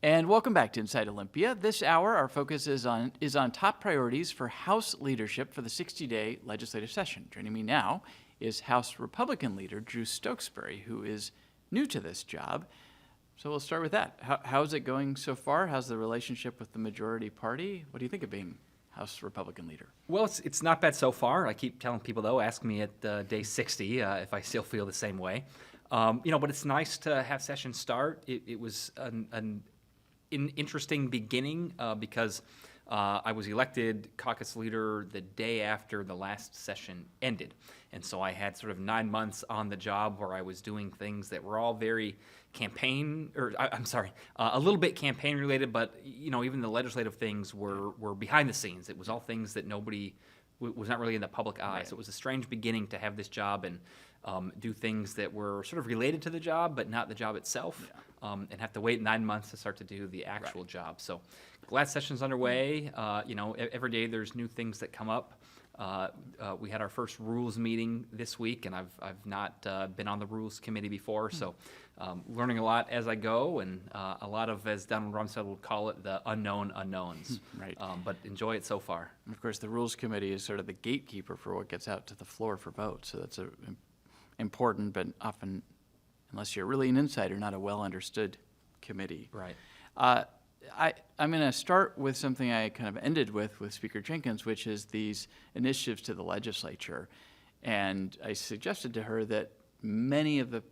And welcome back to Inside Olympia. This hour, our focus is on top priorities for House leadership for the 60-day legislative session. Joining me now is House Republican Leader Drew Stokesbary, who is new to this job. So we'll start with that. How's it going so far? How's the relationship with the majority party? What do you think of being House Republican Leader? Well, it's not bad so far. I keep telling people, though, ask me at day 60 if I still feel the same way. But it's nice to have session start. It was an interesting beginning because I was elected caucus leader the day after the last session ended. And so I had sort of 9 months on the job where I was doing things that were all very a little bit campaign related, but even the legislative things were behind the scenes. It was all things that nobody was not really in the public eye. Right. So it was a strange beginning to have this job and do things that were sort of related to the job, but not the job itself, and have to wait 9 months to start to do the actual job. So glad session's underway. Every day there's new things that come up. We had our first rules meeting this week, and I've not been on the rules committee before, so learning a lot as I go, and a lot of, as Donald Rumsfeld would call it, the unknown unknowns. Right. But enjoy it so far. And of course, the rules committee is sort of the gatekeeper for what gets out to the floor for vote, so that's important, but often, unless you're really an insider, not a well-understood committee. Right. I'm going to start with something I kind of ended with Speaker Jenkins, which is these initiatives to the legislature. And I suggested to her that many of the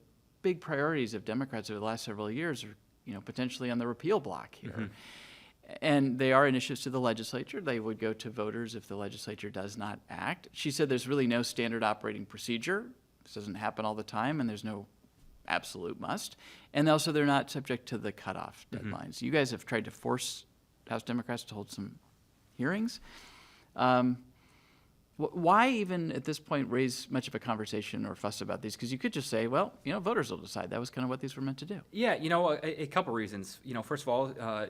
big priorities of Democrats over the last several years are, potentially on the repeal block here. Mm-hmm. And they are initiatives to the legislature. They would go to voters if the legislature does not act. She said there's really no standard operating procedure. This doesn't happen all the time, and there's no absolute must. And also, they're not subject to the cutoff deadlines. Mm-hmm. You guys have tried to force House Democrats to hold some hearings. Why even at this point raise much of a conversation or fuss about these? Because you could just say, well, voters will decide. That was kind of what these were meant to do. Yeah, a couple reasons. First of all,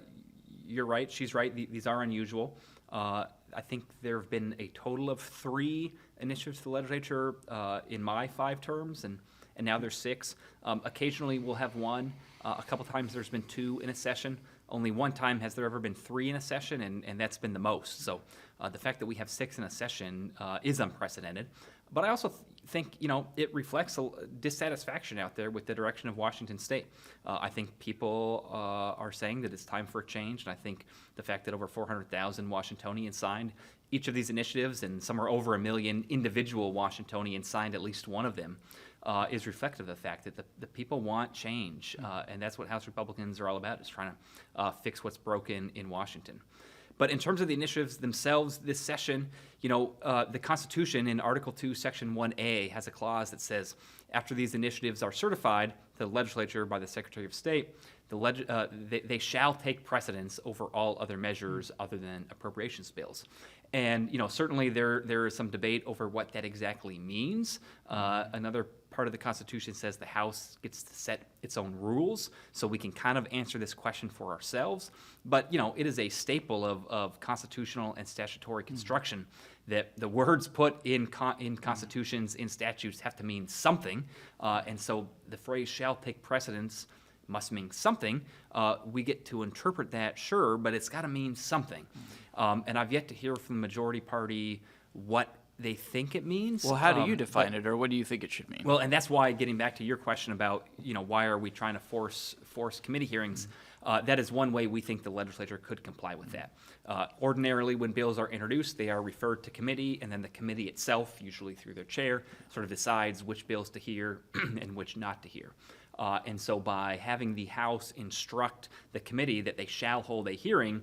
you're right. She's right. These are unusual. I think there have been a total of 3 initiatives to the legislature in my 5 terms, and now there's 6. Occasionally we'll have 1. A couple times there's been 2 in a session. Only 1 time has there ever been 3 in a session, and that's been the most. So the fact that we have 6 in a session is unprecedented. But I also think, it reflects a dissatisfaction out there with the direction of Washington State. I think people are saying that it's time for a change, and I think the fact that over 400,000 Washingtonians signed each of these initiatives, and somewhere over 1 million individual Washingtonians signed at least one of them, is reflective of the fact that the people want change, and that's what House Republicans are all about, is trying to fix what's broken in Washington. But in terms of the initiatives themselves, this session, the Constitution in Article 2, Section 1A has a clause that says, after these initiatives are certified to the legislature by the Secretary of State, they shall take precedence over all other measures other than appropriations bills. And certainly there is some debate over what that exactly means. Another part of the Constitution says the House gets to set its own rules, so we can kind of answer this question for ourselves. But it is a staple of constitutional and statutory construction that the words put in constitutions, in statutes, have to mean something. And so the phrase "shall take precedence" must mean something. We get to interpret that, sure, but it's got to mean something. And I've yet to hear from the majority party what they think it means. Well, how do you define it, or what do you think it should mean? Well, and that's why, getting back to your question about, why are we trying to force committee hearings, that is one way we think the legislature could comply with that. Ordinarily, when bills are introduced, they are referred to committee, and then the committee itself, usually through their chair, sort of decides which bills to hear and which not to hear. And so by having the House instruct the committee that they shall hold a hearing,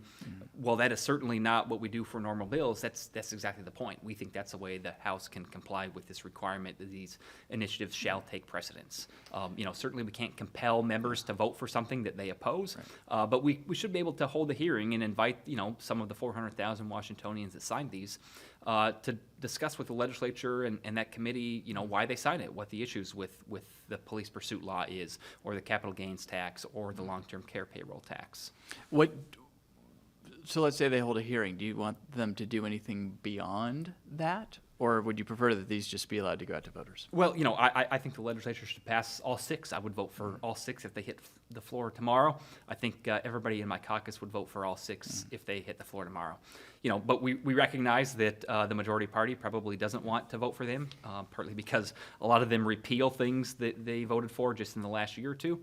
well, that is certainly not what we do for normal bills. That's exactly the point. We think that's a way the House can comply with this requirement that these initiatives shall take precedence. Certainly we can't compel members to vote for something that they oppose, but we should be able to hold a hearing and invite, some of the 400,000 Washingtonians that signed these to discuss with the legislature and that committee, why they signed it, what the issues with the police pursuit law is, or the capital gains tax, or the long-term care payroll tax. So let's say they hold a hearing. Do you want them to do anything beyond that? Or would you prefer that these just be allowed to go out to voters? Well, I think the legislature should pass all 6. I would vote for all 6 if they hit the floor tomorrow. I think everybody in my caucus would vote for all 6 if they hit the floor tomorrow. But we recognize that the majority party probably doesn't want to vote for them, partly because a lot of them repeal things that they voted for just in the last year or two.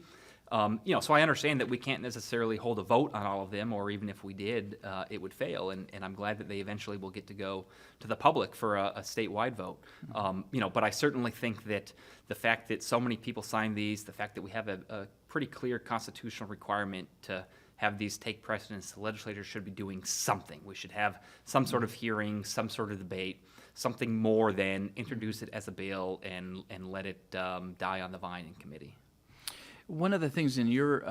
So I understand that we can't necessarily hold a vote on all of them, or even if we did, it would fail. And I'm glad that they eventually will get to go to the public for a statewide vote. But I certainly think that the fact that so many people signed these, the fact that we have a pretty clear constitutional requirement to have these take precedence, the legislature should be doing something. We should have some sort of hearing, some sort of debate, something more than introduce it as a bill and let it die on the vine in committee. One of the things in your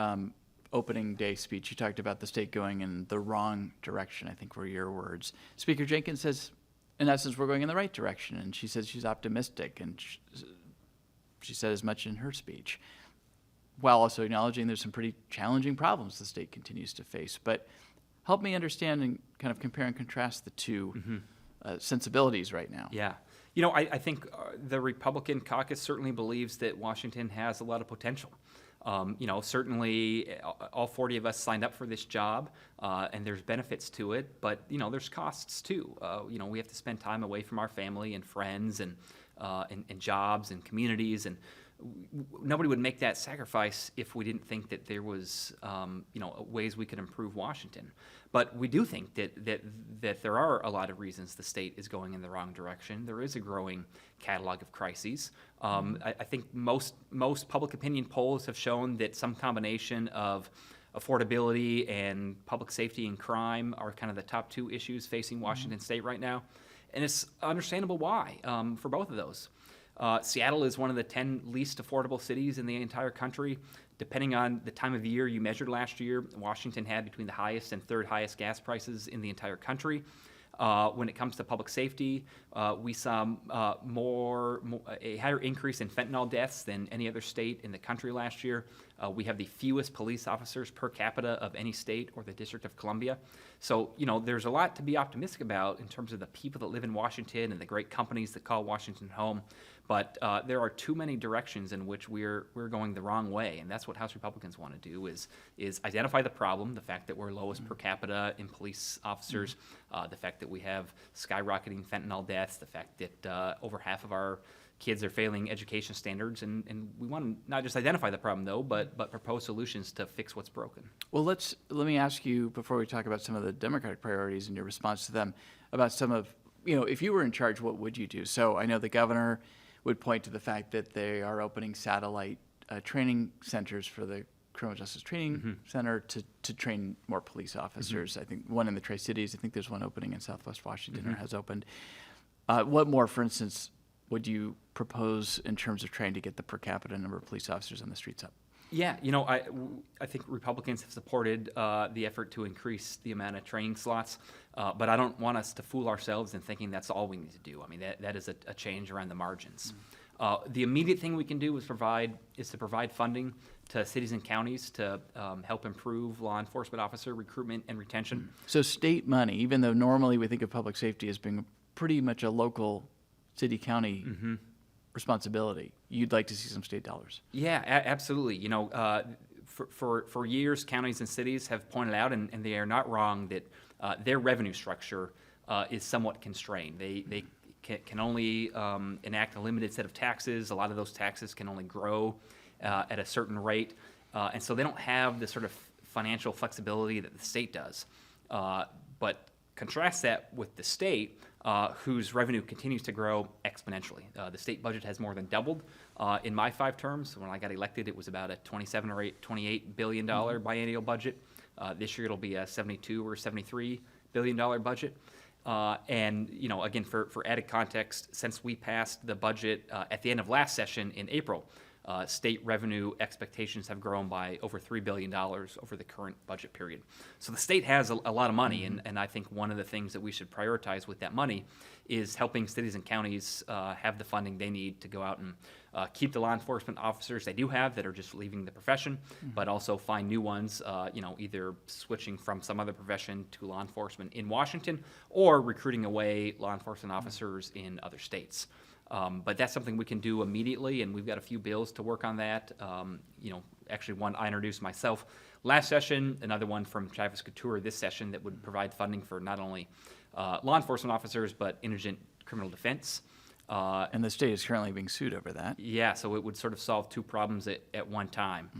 opening day speech, you talked about the state going in the wrong direction, I think were your words. Speaker Jenkins says, in essence, we're going in the right direction, and she says she's optimistic, and she said as much in her speech, while also acknowledging there's some pretty challenging problems the state continues to face. But help me understand and kind of compare and contrast the two sensibilities right now. Yeah. I think the Republican caucus certainly believes that Washington has a lot of potential. Certainly all 40 of us signed up for this job, and there's benefits to it, but, there's costs too. We have to spend time away from our family and friends and jobs and communities, and nobody would make that sacrifice if we didn't think that there was, ways we could improve Washington. But we do think that there are a lot of reasons the state is going in the wrong direction. There is a growing catalog of crises. I think most public opinion polls have shown that some combination of affordability and public safety and crime are kind of the top 2 issues facing Washington State right now. And it's understandable why for both of those. Seattle is one of the 10 least affordable cities in the entire country. Depending on the time of year you measured last year, Washington had between the highest and 3rd highest gas prices in the entire country. When it comes to public safety, we saw a higher increase in fentanyl deaths than any other state in the country last year. We have the fewest police officers per capita of any state or the District of Columbia. So, there's a lot to be optimistic about in terms of the people that live in Washington and the great companies that call Washington home. But there are too many directions in which we're going the wrong way, and that's what House Republicans want to do is identify the problem, the fact that we're lowest per capita in police officers, the fact that we have skyrocketing fentanyl deaths, the fact that over half of our kids are failing education standards, and we want to not just identify the problem though, but propose solutions to fix what's broken. Well, let me ask you, before we talk about some of the Democratic priorities and your response to them, about some of, if you were in charge, what would you do? So I know the governor would point to the fact that they are opening satellite training centers for the Criminal Justice Training Center to train more police officers. I think one in the Tri-Cities. I think there's one opening in Southwest Washington or has opened. What more, for instance, would you propose in terms of trying to get the per capita number of police officers on the streets up? Yeah, I think Republicans have supported the effort to increase the amount of training slots, but I don't want us to fool ourselves in thinking that's all we need to do. I mean, that is a change around the margins. The immediate thing we can do is to provide funding to cities and counties to help improve law enforcement officer recruitment and retention. So state money, even though normally we think of public safety as being pretty much a local city-county responsibility, you'd like to see some state dollars. Yeah, absolutely. For years, counties and cities have pointed out, and they are not wrong, that their revenue structure is somewhat constrained. They can only enact a limited set of taxes. A lot of those taxes can only grow at a certain rate, and so they don't have the sort of financial flexibility that the state does. But contrast that with the state, whose revenue continues to grow exponentially. The state budget has more than doubled in my 5 terms. When I got elected, it was about a $28 billion biennial budget. This year, it'll be a $72 or $73 billion budget. And again, for added context, since we passed the budget at the end of last session in April, State revenue expectations have grown by over $3 billion over the current budget period. So the state has a lot of money, and I think one of the things that we should prioritize with that money is helping cities and counties have the funding they need to go out and keep the law enforcement officers they do have that are just leaving the profession, but also find new ones, either switching from some other profession to law enforcement in Washington or recruiting away law enforcement officers in other states. But that's something we can do immediately, and we've got a few bills to work on that. Actually one I introduced myself last session, another one from Travis Couture this session that would provide funding for not only law enforcement officers, but indigent criminal defense. And the state is currently being sued over that. Yeah, so it would sort of solve two problems at one time.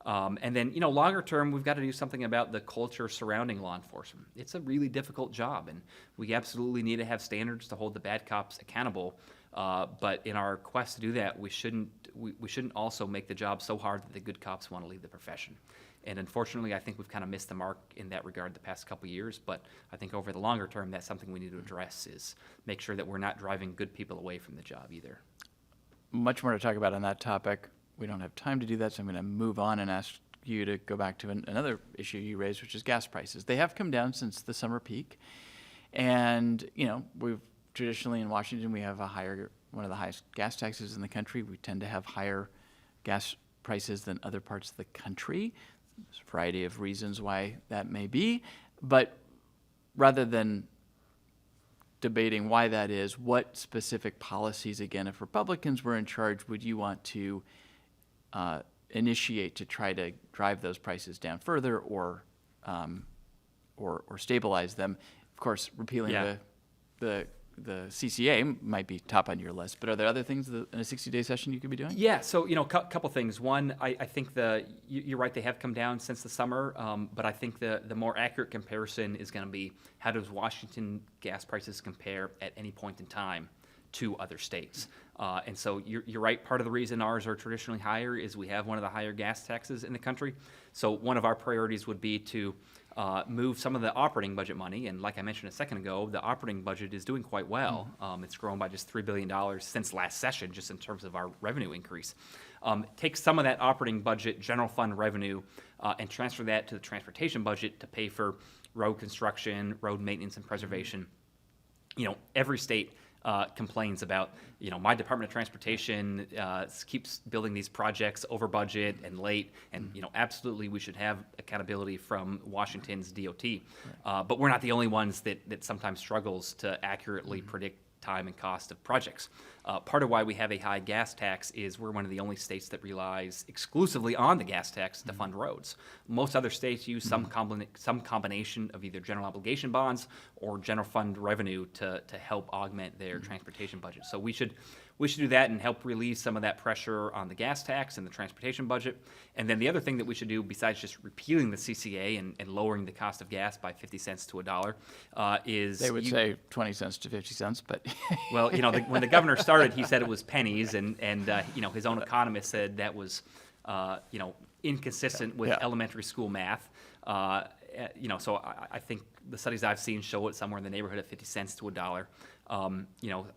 And then, longer term, we've got to do something about the culture surrounding law enforcement. It's a really difficult job, and we absolutely need to have standards to hold the bad cops accountable. But in our quest to do that, we shouldn't also make the job so hard that the good cops want to leave the profession. And unfortunately, I think we've kind of missed the mark in that regard the past couple of years. But I think over the longer term, that's something we need to address, is make sure that we're not driving good people away from the job either. Much more to talk about on that topic. We don't have time to do that, so I'm going to move on and ask you to go back to another issue you raised, which is gas prices. They have come down since the summer peak. And, we've traditionally in Washington, we have one of the highest gas taxes in the country. We tend to have higher gas prices than other parts of the country. There's a variety of reasons why that may be. But rather than debating why that is, what specific policies, again, if Republicans were in charge, would you want to initiate to try to drive those prices down further or stabilize them? Of course, repealing the CCA might be top on your list, but are there other things in a 60-day session you could be doing? Yeah, so, couple things. One, I think you're right, they have come down since the summer, but I think the more accurate comparison is going to be, how does Washington gas prices compare at any point in time to other states? And so you're right, part of the reason ours are traditionally higher is we have one of the higher gas taxes in the country. So one of our priorities would be to move some of the operating budget money, and like I mentioned a second ago, the operating budget is doing quite well. It's grown by just $3 billion since last session, just in terms of our revenue increase. Take some of that operating budget, general fund revenue, and transfer that to the transportation budget to pay for road construction, road maintenance and preservation. Every state complains about, my Department of Transportation keeps building these projects over budget and late, and absolutely we should have accountability from Washington's DOT. But we're not the only ones that sometimes struggles to accurately predict time and cost of projects. Part of why we have a high gas tax is we're one of the only states that relies exclusively on the gas tax to fund roads. Most other states use some combination of either general obligation bonds or general fund revenue to help augment their transportation budget. So we should do that and help relieve some of that pressure on the gas tax and the transportation budget. And then the other thing that we should do, besides just repealing the CCA and lowering the cost of gas by 50 cents to $1, is... They would say 20 cents to 50 cents, but... Well, when the governor started, he said it was pennies, and his own economist said that was, inconsistent with elementary school math. So I think the studies I've seen show it somewhere in the neighborhood of 50 cents to $1.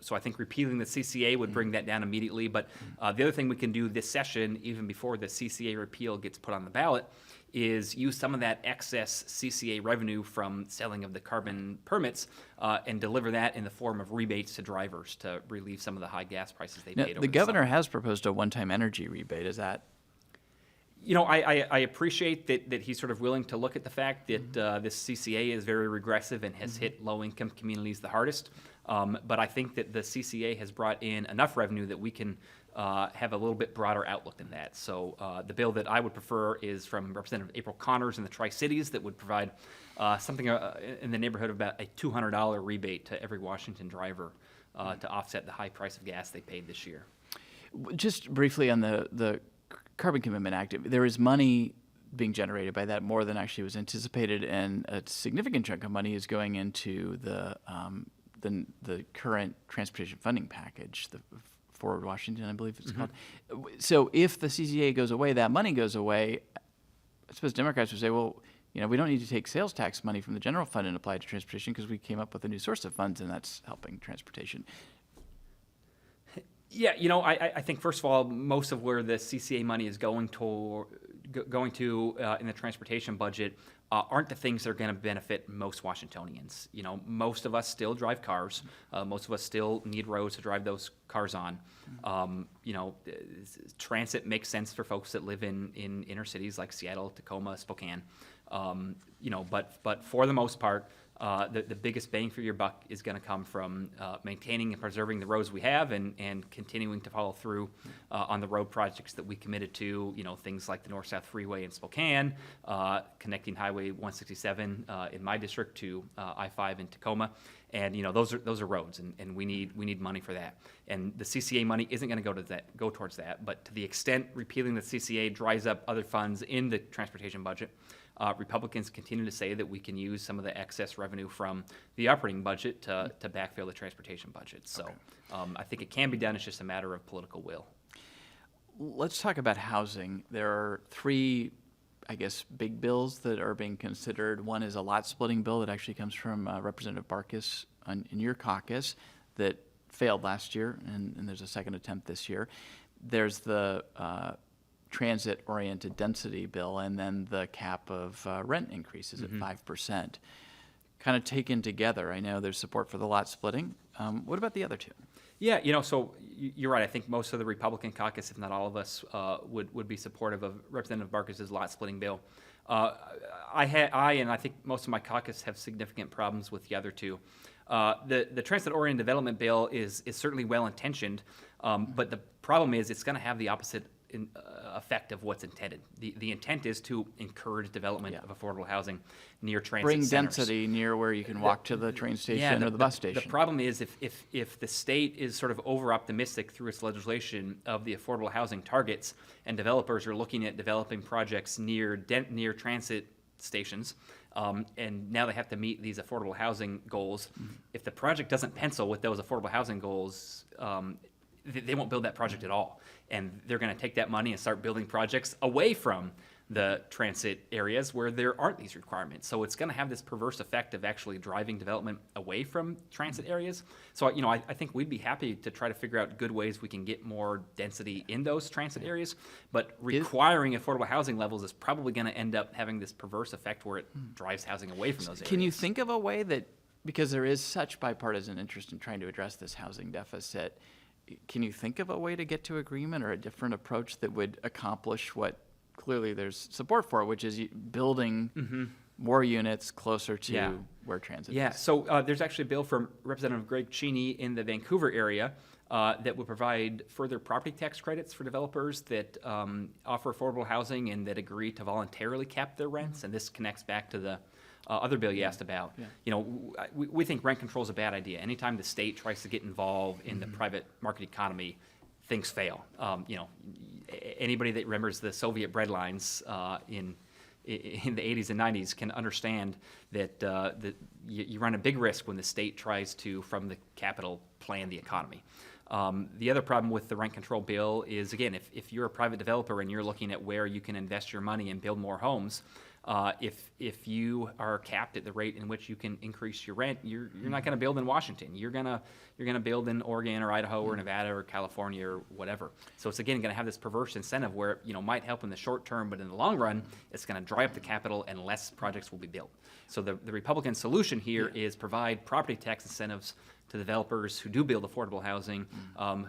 So I think repealing the CCA would bring that down immediately. But the other thing we can do this session, even before the CCA repeal gets put on the ballot, is use some of that excess CCA revenue from selling of the carbon permits and deliver that in the form of rebates to drivers to relieve some of the high gas prices they paid over the governor summer. has proposed a one-time energy rebate. Is that... I appreciate that he's sort of willing to look at the fact that this CCA is very regressive and has hit low-income communities the hardest. But I think that the CCA has brought in enough revenue that we can have a little bit broader outlook than that. So the bill that I would prefer is from Representative April Connors in the Tri-Cities that would provide something in the neighborhood of about a $200 rebate to every Washington driver to offset the high price of gas they paid this year. Just briefly on the Carbon Commitment Act, there is money being generated by that, more than actually was anticipated, and a significant chunk of money is going into the current transportation funding package, the Forward Washington, I believe it's called. So if the CCA goes away, that money goes away. I suppose Democrats would say, well, we don't need to take sales tax money from the general fund and apply it to transportation because we came up with a new source of funds, and that's helping transportation. Yeah, I think first of all, most of where the CCA money is going to in the transportation budget aren't the things that are going to benefit most Washingtonians. Most of us still drive cars. Most of us still need roads to drive those cars on. Transit makes sense for folks that live in inner cities like Seattle, Tacoma, Spokane. But for the most part, the biggest bang for your buck is going to come from maintaining and preserving the roads we have and continuing to follow through on the road projects that we committed to, things like the North-South Freeway in Spokane, connecting Highway 167 in my district to I-5 in Tacoma. And those are roads, and we need money for that. And the CCA money isn't going to go towards that. But to the extent repealing the CCA dries up other funds in the transportation budget, Republicans continue to say that we can use some of the excess revenue from the operating budget to backfill the transportation budget. So I think it can be done. It's just a matter of political will. Let's talk about housing. There are three, I guess, big bills that are being considered. One is a lot splitting bill that actually comes from Representative Barkas in your caucus that failed last year, and there's a second attempt this year. There's the transit-oriented density bill, and then the cap of rent increases at 5%. Kind of taken together, I know there's support for the lot splitting. What about the other two? Yeah, so you're right. I think most of the Republican caucus, if not all of us, would be supportive of Representative Barkas's lot splitting bill. I and I think most of my caucus have significant problems with the other two. The transit-oriented development bill is certainly well-intentioned, but the problem is it's going to have the opposite effect of what's intended. The intent is to encourage development of affordable housing near transit Bring centers. density near where you can walk to the train station or the bus station. The problem is if the state is sort of over-optimistic through its legislation of the affordable housing targets, and developers are looking at developing projects near transit stations, and now they have to meet these affordable housing goals. If the project doesn't pencil with those affordable housing goals, they won't build that project at all. And they're going to take that money and start building projects away from the transit areas where there aren't these requirements. So it's going to have this perverse effect of actually driving development away from transit areas. So, I think we'd be happy to try to figure out good ways we can get more density in those transit areas. But requiring affordable housing levels is probably going to end up having this perverse effect where it drives housing away from those areas. Can you think of a way that, because there is such bipartisan interest in trying to address this housing deficit, can you think of a way to get to agreement or a different approach that would accomplish what clearly there's support for, which is building more units closer to where transit is? Yeah, so there's actually a bill from Representative Greg Cheney in the Vancouver area that would provide further property tax credits for developers that offer affordable housing and that agree to voluntarily cap their rents. And this connects back to the other bill you asked about. We think rent control is a bad idea. Anytime the state tries to get involved in the private market economy, things fail. Anybody that remembers the Soviet breadlines in the 80s and 90s can understand that you run a big risk when the state tries to, from the Capitol, plan the economy. The other problem with the rent control bill is, again, if you're a private developer and you're looking at where you can invest your money and build more homes, if you are capped at the rate in which you can increase your rent, you're not going to build in Washington. You're going to build in Oregon or Idaho or Nevada or California or whatever. So it's again going to have this perverse incentive where it might help in the short term, but in the long run, it's going to dry up the capital and less projects will be built. So the Republican solution here is provide property tax incentives to developers who do build affordable housing,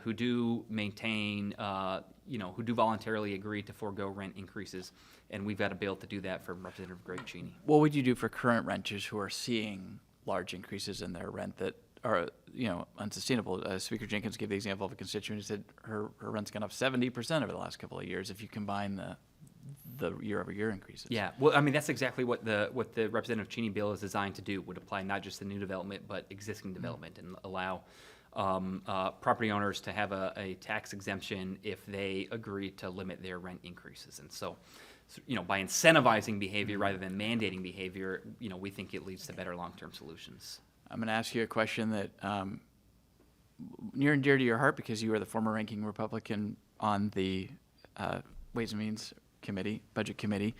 who do maintain, who do voluntarily agree to forego rent increases. And we've got a bill to do that from Representative Greg Cheney. What would you do for current renters who are seeing large increases in their rent that are, unsustainable? Speaker Jenkins gave the example of a constituent who said her rent's gone up 70% over the last couple of years if you combine the year-over-year increases. Yeah, well, I mean, that's exactly what the Representative Cheney bill is designed to do. Would apply not just to new development, but existing development, and allow property owners to have a tax exemption if they agree to limit their rent increases. And so by incentivizing behavior rather than mandating behavior, we think it leads to better long-term solutions. I'm going to ask you a question that near and dear to your heart because you were the former ranking Republican on the Ways and Means Committee, Budget Committee.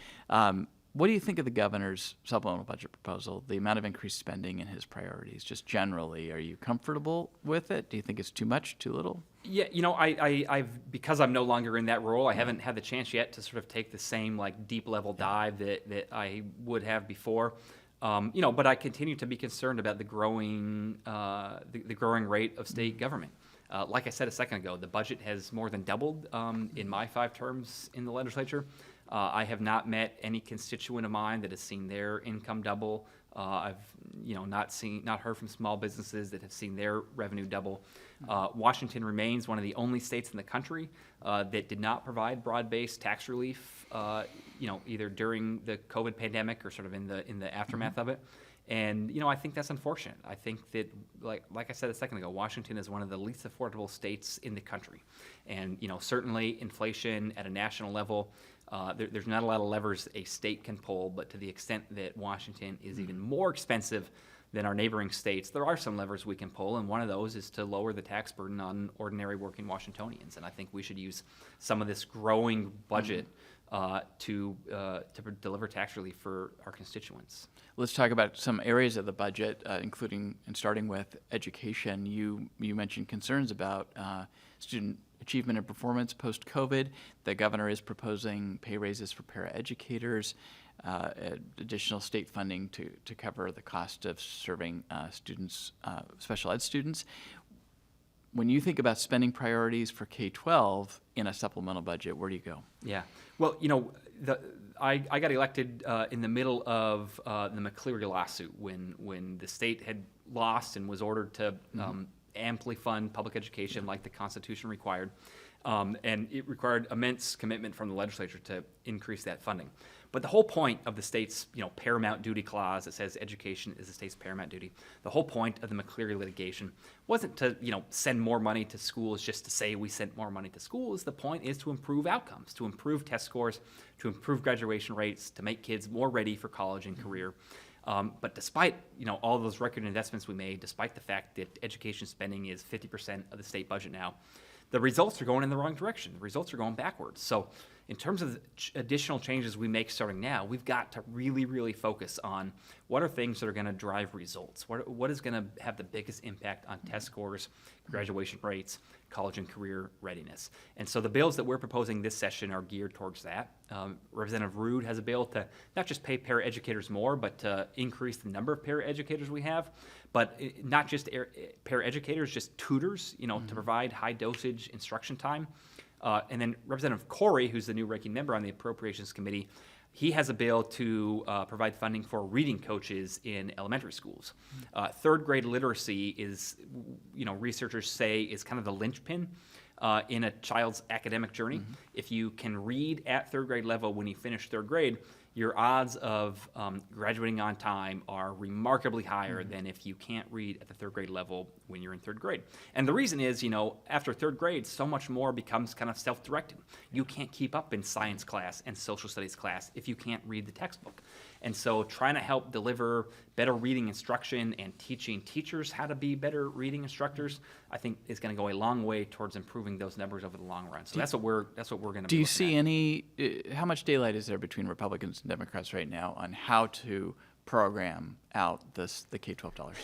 What do you think of the governor's supplemental budget proposal, the amount of increased spending and his priorities, just generally? Are you comfortable with it? Do you think it's too much, too little? Yeah, I've because I'm no longer in that role, I haven't had the chance yet to sort of take the same like deep level dive that I would have before. But I continue to be concerned about the growing rate of state government. Like I said a second ago, the budget has more than doubled in my 5 terms in the legislature. I have not met any constituent of mine that has seen their income double. I've not heard from small businesses that have seen their revenue double. Washington remains one of the only states in the country that did not provide broad-based tax relief, either during the COVID pandemic or sort of in the aftermath of it. And I think that's unfortunate. I think that, like I said a second ago, Washington is one of the least affordable states in the country, and certainly inflation at a national level. There's not a lot of levers a state can pull, but to the extent that Washington is even more expensive than our neighboring states, there are some levers we can pull, and one of those is to lower the tax burden on ordinary working Washingtonians. And I think we should use some of this growing budget to deliver tax relief for our constituents. Let's talk about some areas of the budget, including and starting with education. You mentioned concerns about student achievement and performance post-COVID. The governor is proposing pay raises for paraeducators, additional state funding to cover the cost of serving students, special ed students. When you think about spending priorities for K-12 in a supplemental budget, where do you go? Yeah. Well, I got elected in the middle of the McCleary lawsuit when the state had lost and was ordered to amply fund public education like the Constitution required. And it required immense commitment from the legislature to increase that funding. But the whole point of the state's, paramount duty clause that says education is the state's paramount duty, the whole point of the McCleary litigation wasn't to, send more money to schools just to say we sent more money to schools. The point is to improve outcomes, to improve test scores, to improve graduation rates, to make kids more ready for college and career. But despite, all those record investments we made, despite the fact that education spending is 50% of the state budget now, the results are going in the wrong direction. The results are going backwards. So in terms of the additional changes we make starting now, we've got to really, really focus on what are things that are going to drive results. What is going to have the biggest impact on test scores, graduation rates, college and career readiness. And so the bills that we're proposing this session are geared towards that. Representative Rood has a bill to not just pay paraeducators more, but to increase the number of paraeducators we have. But not just paraeducators, just tutors, to provide high dosage instruction time. And then Representative Corey, who's the new ranking member on the Appropriations Committee, he has a bill to provide funding for reading coaches in elementary schools. Third grade literacy is, researchers say, is kind of the linchpin in a child's academic journey. If you can read at third grade level when you finish third grade, your odds of graduating on time are remarkably higher than if you can't read at the third grade level when you're in third grade. And the reason is, after third grade, so much more becomes kind of self-directed. You can't keep up in science class and social studies class if you can't read the textbook. And so trying to help deliver better reading instruction and teaching teachers how to be better reading instructors, I think is going to go a long way towards improving those numbers over the long run. So that's what we're going to be. Do you see how much daylight is there between Republicans and Democrats right now on how to program out the K-12 dollars?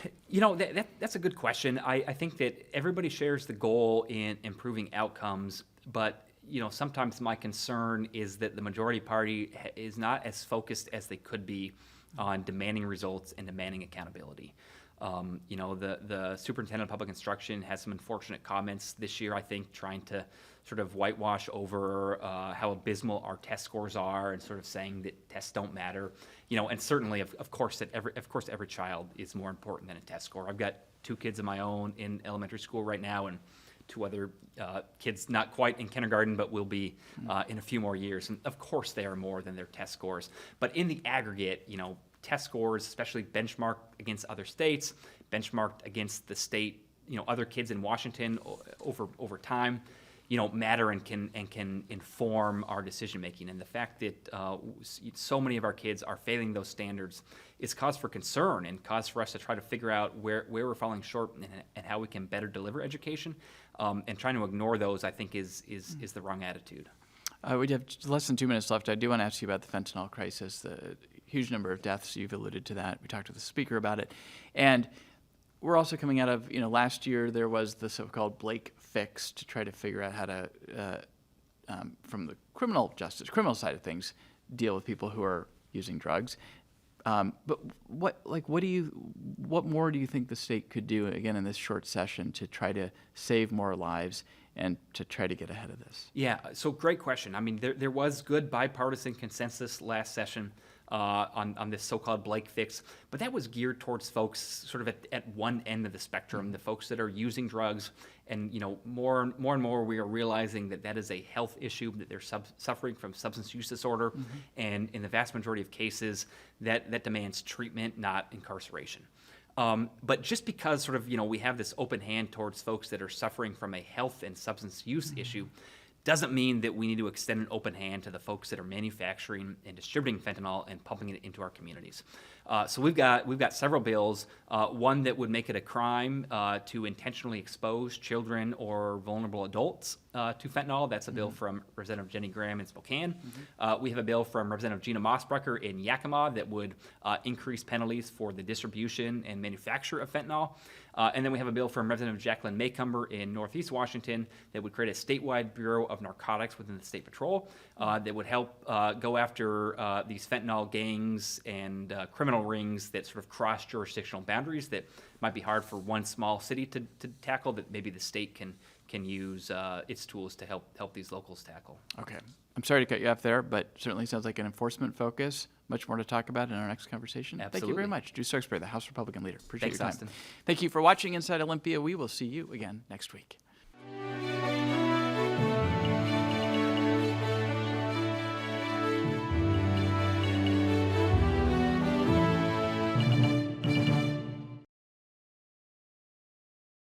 That's a good question. I think that everybody shares the goal in improving outcomes, but sometimes my concern is that the majority party is not as focused as they could be on demanding results and demanding accountability. The superintendent of public instruction has some unfortunate comments this year, I think, trying to sort of whitewash over how abysmal our test scores are and sort of saying that tests don't matter. And certainly, of course, every child is more important than a test score. I've got 2 kids of my own in elementary school right now, and 2 other kids not quite in kindergarten, but will be in a few more years. And of course, they are more than their test scores. But in the aggregate, test scores, especially benchmarked against other states, benchmarked against the state, other kids in Washington over time, matter and can inform our decision making. And the fact that so many of our kids are failing those standards is cause for concern and cause for us to try to figure out where we're falling short and how we can better deliver education. And trying to ignore those, I think, is the wrong attitude. We have less than 2 minutes left. I do want to ask you about the fentanyl crisis, the huge number of deaths. You've alluded to that. We talked to the speaker about it. And we're also coming out of, last year there was the so-called Blake fix to try to figure out how to, from the criminal side of things, deal with people who are using drugs. But what more do you think the state could do, again, in this short session to try to save more lives and to try to get ahead of this? Yeah, so great question. I mean, there was good bipartisan consensus last session on this so-called Blake fix, but that was geared towards folks sort of at one end of the spectrum, the folks that are using drugs. And more and more we are realizing that is a health issue, that they're suffering from substance use disorder, and in the vast majority of cases that demands treatment, not incarceration. But just because sort of we have this open hand towards folks that are suffering from a health and substance use issue doesn't mean that we need to extend an open hand to the folks that are manufacturing and distributing fentanyl and pumping it into our communities. So we've got several bills. One that would make it a crime to intentionally expose children or vulnerable adults to fentanyl. That's a bill from Representative Jenny Graham in Spokane. We have a bill from Representative Gina Mossbrucker in Yakima that would increase penalties for the distribution and manufacture of fentanyl. And then we have a bill from Representative Jacqueline Maycumber in Northeast Washington that would create a statewide Bureau of Narcotics within the State Patrol that would help go after these fentanyl gangs and criminal rings that sort of cross jurisdictional boundaries that might be hard for one small city to tackle, that maybe the state can use its tools to help these locals tackle. Okay. I'm sorry to cut you off there, but certainly sounds like an enforcement focus. Much more to talk about in our next conversation. Absolutely. Thank you very much. Drew Stokesbary, the House Republican Leader. Appreciate Thanks, your time. Austin. Thank you for watching Inside Olympia. We will see you again next week.